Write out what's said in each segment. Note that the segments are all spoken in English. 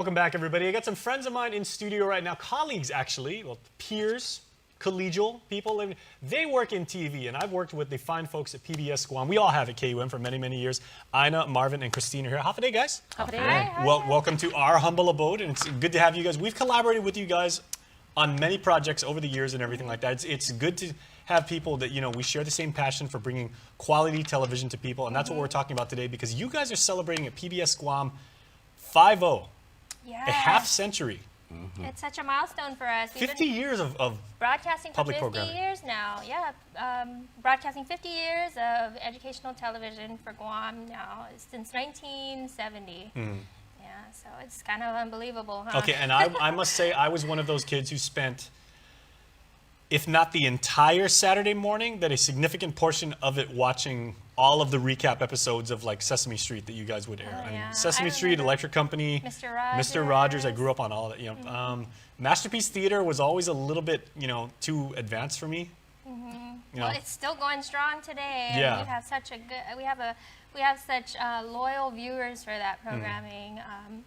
Welcome back, everybody. I got some friends of mine in studio right now, colleagues actually, well, peers, collegial people. They work in TV, and I've worked with the fine folks at PBS Guam. We all have at KUM for many, many years. Ina, Marvin, and Christine are here. Half a day, guys. Half a day. Hi. Welcome to our humble abode, and it's good to have you guys. We've collaborated with you guys on many projects over the years and everything like that. It's good to have people that, you know, we share the same passion for bringing quality television to people, and that's what we're talking about today, because you guys are celebrating at PBS Guam 5-0. Yeah. A half century. It's such a milestone for us. 50 years of broadcasting public for 50 programming. years now. Yeah, broadcasting 50 years of educational television for Guam now since 1970. Yeah, so it's kind of unbelievable, huh? Okay, and I must say I was one of those kids who spent, if not the entire Saturday morning, that a significant portion of it watching all of the recap episodes of like Sesame Street that you guys would air. I mean, Sesame Street, Electric Company, Mr. Rogers. I grew up on all of that. You know, Masterpiece Theater was always a little bit, you know, too advanced for me. You know? Well, it's still going strong today. Yeah. And we have such a good. We have such loyal viewers for that programming.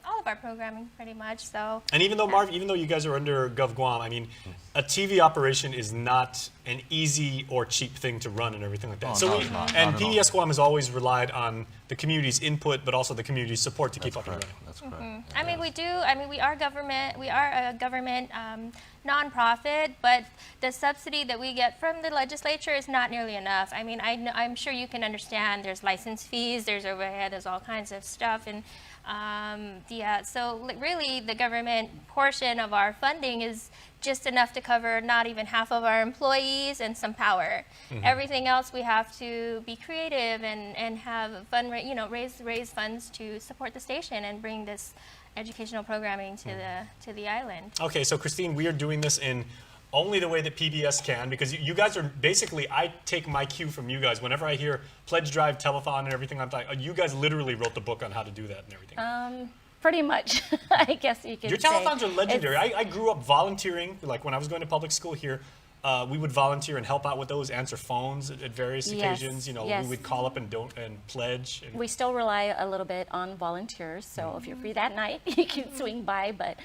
All of our programming, pretty much. So. And even though Marv, even though you guys are under Gov Guam, I mean, a TV operation is not an easy or cheap thing to run and everything like that. Oh, so no, we, it's not. and Not at all. PBS Guam has always relied on the community's input, but also the community's support to keep up and running. That's correct. I mean, we do. I mean, we are government. We are a government nonprofit, but the subsidy that we get from the legislature is not nearly enough. I mean, I'm sure you can understand. There's license fees. There's overhead. There's all kinds of stuff, and so really, the government portion of our funding is just enough to cover not even half of our employees and some power. Everything else we have to be creative and have fund, you know, raise funds to support the station and bring this educational programming to the island. Okay, so Christine, we are doing this in only the way that PBS can, because you guys are basically, I take my cue from you guys. Whenever I hear pledge drive, telethon, and everything, I'm like, you guys literally wrote the book on how to do that and everything. Pretty much, I guess you could Your say. telethons are legendary. I grew up volunteering, like when I was going to public school here. We would volunteer and help out with those, answer phones at various occasions. You know, we would call up and pledge. And we still rely a little bit on volunteers, so if you're free that night, you can swing by. But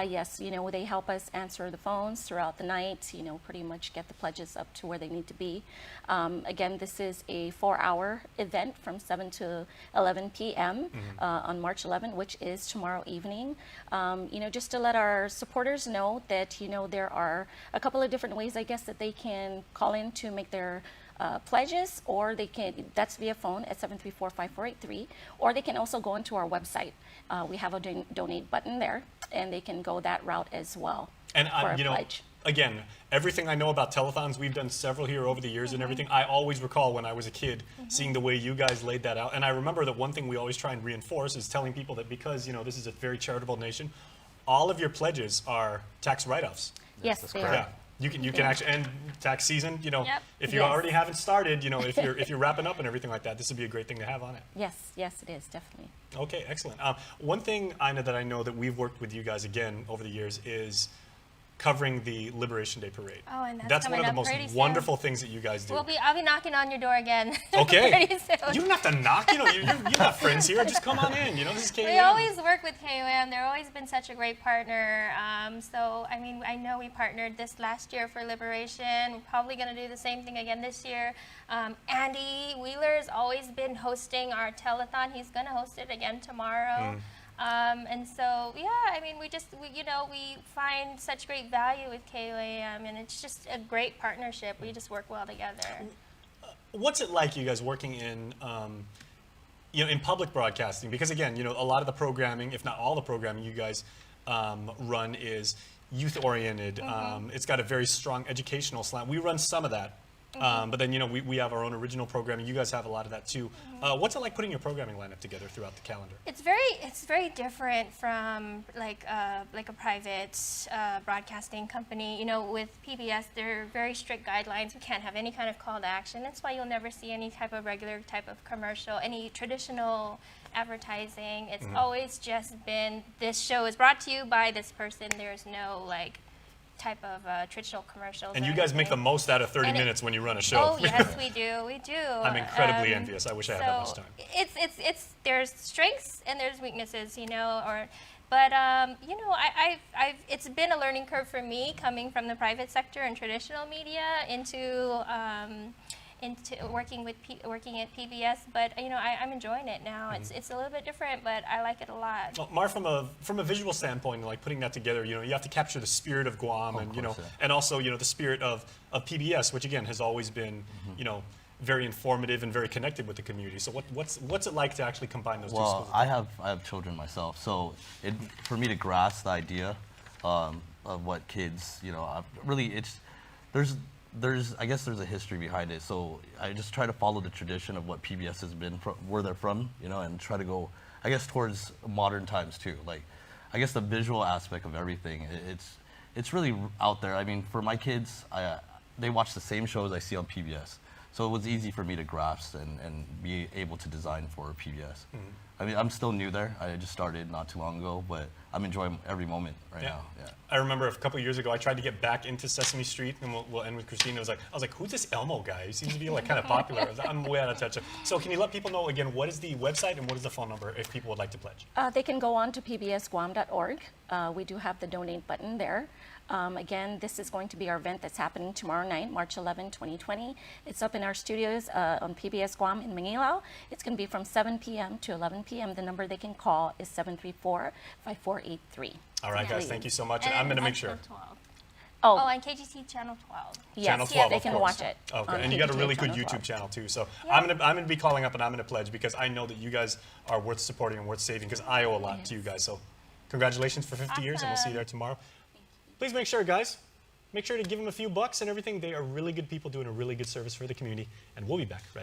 yes, you know, they help us answer the phones throughout the night. You know, pretty much get the pledges up to where they need to be. Again, this is a 4-hour event from 7 to 11 p.m. On March 11, which is tomorrow evening. You know, just to let our supporters know that, you know, there are a couple of different ways, I guess, that they can call in to make their pledges, or they can, that's via phone at 734-5483, or they can also go into our website. We have a donate button there, and they can go that route as well. And for you know, pledge. Again, everything I know about telethons, we've done several here over the years and everything. I always recall when I was a kid seeing the way you guys laid that out. And I remember that one thing we always try and reinforce is telling people that because, you know, this is a very charitable nation, all of your pledges are tax write-offs. Yes, that's they correct. are. Yeah. You can actually end tax season, you know, if you Yes. already haven't started, you know, if you're wrapping up and everything like that, this would be a great thing to have on it. Yes, yes, it is, definitely. Okay, excellent. One thing, Ina, that I know that we've worked with you guys again over the years is covering the Liberation Day Parade. Oh, and That's one of the coming up most pretty soon. wonderful things that you guys do. I'll be knocking on your door again. Okay. pretty soon. You don't have to knock. You know, you have friends here. Just come on in. You know, this is KUM. We always work with KUM. They've always been such a great partner. So, I mean, I know we partnered this last year for Liberation. We're probably going to do the same thing again this year. Andy Wheeler's always been hosting our telethon. He's going to host it again tomorrow. And so, yeah, I mean, we find such great value with KUAM, and it's just a great partnership. We just work well together. What's it like, you guys, working in, you know, in public broadcasting? Because again, you know, a lot of the programming, if not all the programming you guys run is youth-oriented. It's got a very strong educational slant. We run some of that. But then, you know, we have our own original programming. You guys have a lot of that too. What's it like putting your programming lineup together throughout the calendar? It's very different from like a private broadcasting company. You know, with PBS, there are very strict guidelines. We can't have any kind of call to action. That's why you'll never see any type of regular type of commercial, any traditional advertising. It's always just been, this show is brought to you by this person. There's no like type of traditional commercials. And or you guys make the anything. most out of 30 And minutes when you run a show. Oh yes, we do. We do. I'm incredibly envious. I wish I had that much time. It's there's strengths and there's weaknesses, you know, But you know, it's been a learning curve for me coming from the private sector and traditional media into working at PBS. But you know, I'm enjoying it now. It's a little bit different, but I like it a lot. Well, Mar, from a visual standpoint, like putting that together, you know, you have to capture the spirit of Guam, and you know, and also, you know, the spirit of PBS, which again has always been, you know, very informative and very connected with the community. So what's it like to actually combine those two schools? Well, I have children myself, so for me to grasp the idea of what kids, you know, I guess there's a history behind it. So I just try to follow the tradition of what PBS has been, where they're from, you know, and try to go, I guess, towards modern times too. Like, I guess the visual aspect of everything, it's really out there. I mean, for my kids, they watch the same shows I see on PBS. So it was easy for me to grasp and be able to design for PBS. I mean, I'm still new there. I just started not too long ago, but I'm enjoying every moment right now. Yeah. I remember a couple of years ago, I tried to get back into Sesame Street, and we'll end with Christine. I was like, who's this Elmo guy? He seems to be like kind of popular. I'm way out of touch. So can you let people know again, what is the website and what is the phone number if people would like to pledge? They can go on to pbsguam.org. We do have the donate button there. Again, this is going to be our event that's happening tomorrow night, March 11, 2020. It's up in our studios on PBS Guam in Manilao. It's going to be from 7 p.m. to 11 p.m. The number they can call is 734-5483. All right, guys, thank you so much. And I'm going to make sure. Oh, on KGC Channel 12. Yes, Channel 12, they of can course. watch it. Okay, and you got a really good YouTube channel too. So I'm gonna be calling up and I'm gonna pledge because I know that you guys are worth supporting and worth saving because I owe a lot to you guys. So congratulations for 50 years, and we'll see you there tomorrow. Please make sure, guys, make sure to give them a few bucks and everything. They are really good people doing a really good service for the community, and we'll be back right